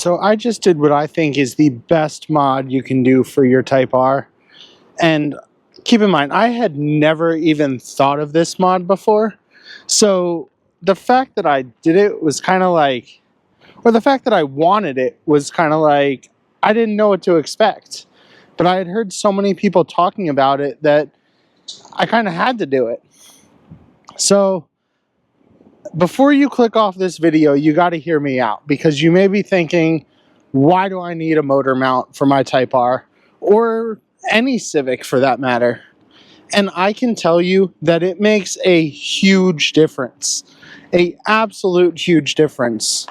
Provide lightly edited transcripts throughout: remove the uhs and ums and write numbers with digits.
So I just did what I think is the best mod you can do for your Type R. And keep in mind, I had never even thought of this mod before. So the fact that I did it was kind of like, or the fact that I wanted it was kind of like, I didn't know what to expect. But I had heard so many people talking about it that I kind of had to do it. So before you click off this video, you got to hear me out, because you may be thinking, why do I need a motor mount for my Type R, or any Civic for that matter? And I can tell you that it makes a huge difference, a absolute huge difference.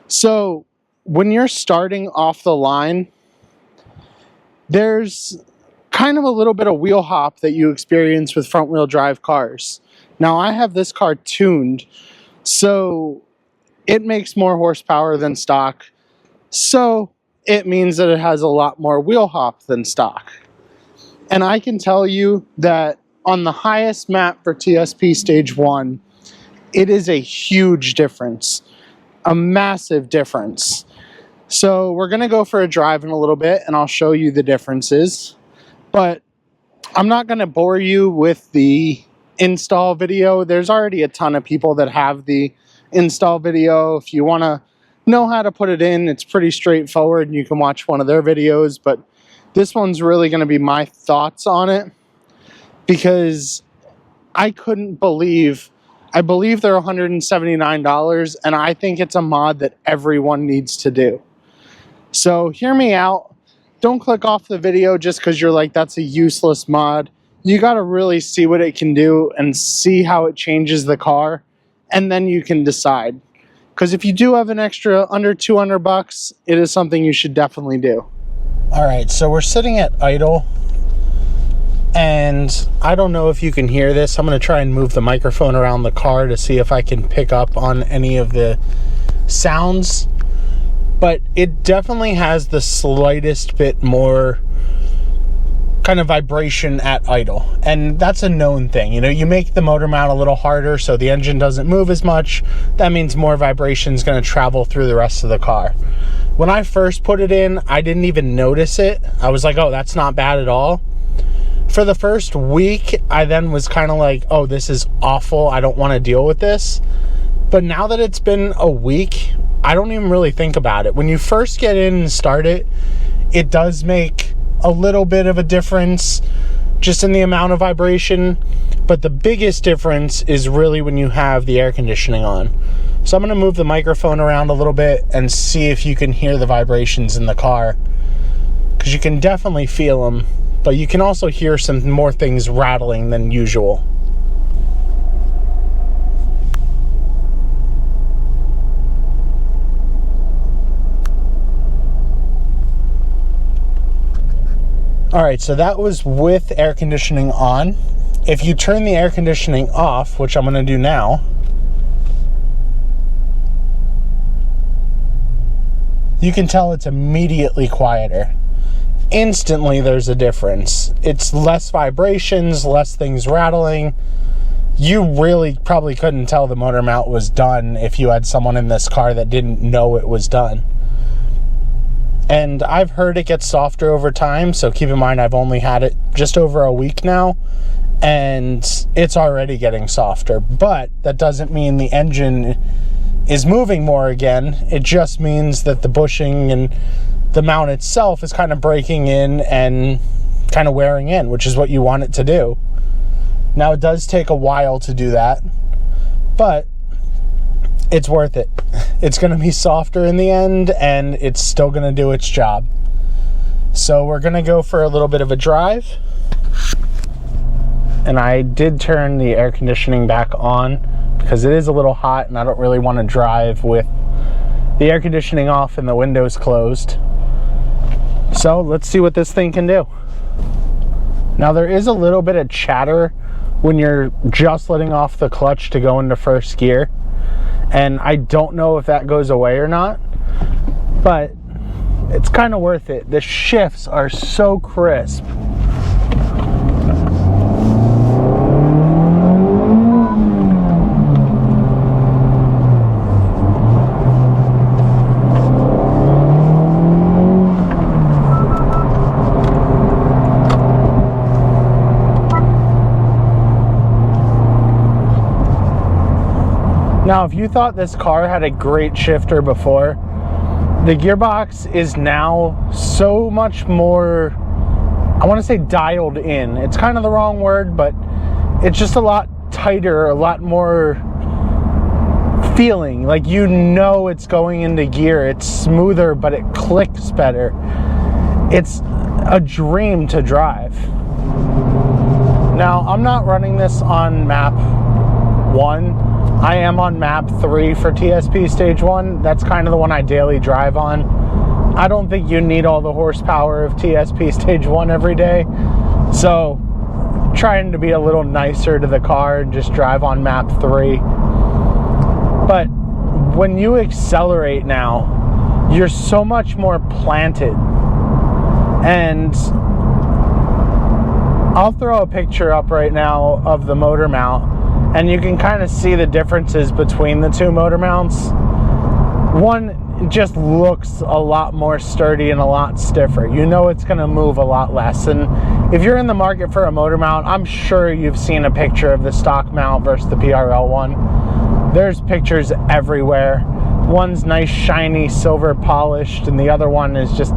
So when you're starting off the line, there's kind of a little bit of wheel hop that you experience with front wheel drive cars. Now I have this car tuned, so it makes more horsepower than stock. So it means that it has a lot more wheel hop than stock. And I can tell you that on the highest map for TSP Stage 1, it is a huge difference, a massive difference. So we're going to go for a drive in a little bit, and I'll show you the differences. But I'm not going to bore you with the install video. There's already a ton of people that have the install video. If you want to know how to put it in, it's pretty straightforward, and you can watch one of their videos. But this one's really going to be my thoughts on it, because I couldn't believe, I believe they're $179, and I think it's a mod that everyone needs to do. So hear me out. Don't click off the video just because you're like, that's a useless mod. You got to really see what it can do and see how it changes the car, and then you can decide. Because if you do have an extra under 200 bucks, it is something you should definitely do. All right, so we're sitting at idle, and I don't know if you can hear this. I'm going to try and move the microphone around the car to see if I can pick up on any of the sounds. But it definitely has the slightest bit more kind of vibration at idle, and that's a known thing. You know, you make the motor mount a little harder so the engine doesn't move as much. That means more vibration is going to travel through the rest of the car. When I first put it in, I didn't even notice it. I was like, oh, that's not bad at all. For the first week, I then was kind of like, oh, this is awful. I don't want to deal with this. But now that it's been a week, I don't even really think about it. When you first get in and start it, it does make a little bit of a difference just in the amount of vibration. But the biggest difference is really when you have the air conditioning on. So I'm going to move the microphone around a little bit and see if you can hear the vibrations in the car, because you can definitely feel them, but you can also hear some more things rattling than usual. All right, so that was with air conditioning on. If you turn the air conditioning off, which I'm going to do now, you can tell it's immediately quieter. Instantly, there's a difference. It's less vibrations, less things rattling. You really probably couldn't tell the motor mount was done if you had someone in this car that didn't know it was done. And I've heard it gets softer over time, so keep in mind I've only had it just over a week now, and it's already getting softer. But that doesn't mean the engine is moving more again. It just means that the bushing and the mount itself is kind of breaking in and kind of wearing in, which is what you want it to do. Now, it does take a while to do that, but it's worth it. It's going to be softer in the end, and it's still going to do its job. So we're going to go for a little bit of a drive. And I did turn the air conditioning back on because it is a little hot, and I don't really want to drive with the air conditioning off and the windows closed. So let's see what this thing can do. Now, there is a little bit of chatter when you're just letting off the clutch to go into first gear, and I don't know if that goes away or not, but it's kind of worth it. The shifts are so crisp. Now, if you thought this car had a great shifter before, the gearbox is now so much more, I want to say dialed in. It's kind of the wrong word, but it's just a lot tighter, a lot more feeling. Like, you know it's going into gear. It's smoother, but it clicks better. It's a dream to drive. Now, I'm not running this on map 1. I am on map 3 for TSP Stage 1. That's kind of the one I daily drive on. I don't think you need all the horsepower of TSP Stage 1 every day. So, trying to be a little nicer to the car and just drive on map 3. But when you accelerate now, you're so much more planted. And I'll throw a picture up right now of the motor mount, and you can kind of see the differences between the two motor mounts. One just looks a lot more sturdy and a lot stiffer. You know it's going to move a lot less. And if you're in the market for a motor mount, I'm sure you've seen a picture of the stock mount versus the PRL one. There's pictures everywhere. One's nice, shiny, silver polished, and the other one is just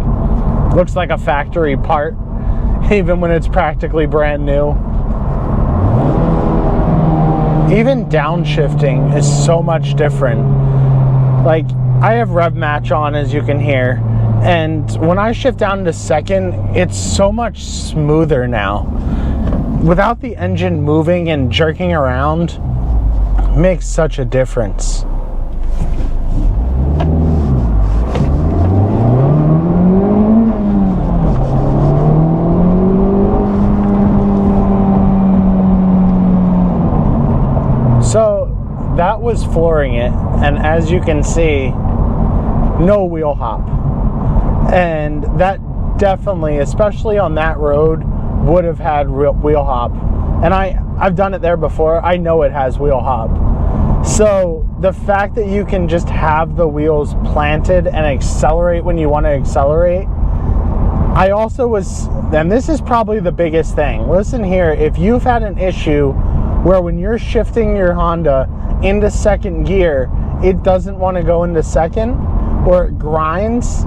looks like a factory part, even when it's practically brand new. Even downshifting is so much different. Like, I have rev match on, as you can hear, and when I shift down to second, it's so much smoother now. Without the engine moving and jerking around, it makes such a difference. So that was flooring it, and as you can see, no wheel hop. And that definitely, especially on that road, would have had real wheel hop. And I've done it there before. I know it has wheel hop. So the fact that you can just have the wheels planted and accelerate when you want to accelerate. I also was, and this is probably the biggest thing. Listen here, if you've had an issue where when you're shifting your Honda into second gear, it doesn't want to go into second, or it grinds,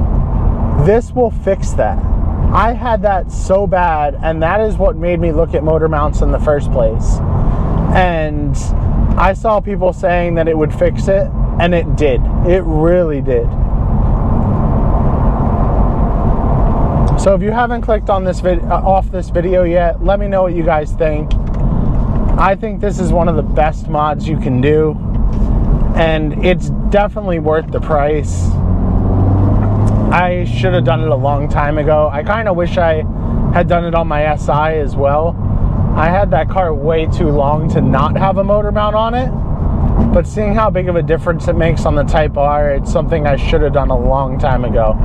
this will fix that. I had that so bad, and that is what made me look at motor mounts in the first place. And I saw people saying that it would fix it, and it did. It really did. So if you haven't clicked on this off this video yet, let me know what you guys think. I think this is one of the best mods you can do, and it's definitely worth the price. I should have done it a long time ago. I kind of wish I had done it on my SI as well. I had that car way too long to not have a motor mount on it, but seeing how big of a difference it makes on the Type R, it's something I should have done a long time ago.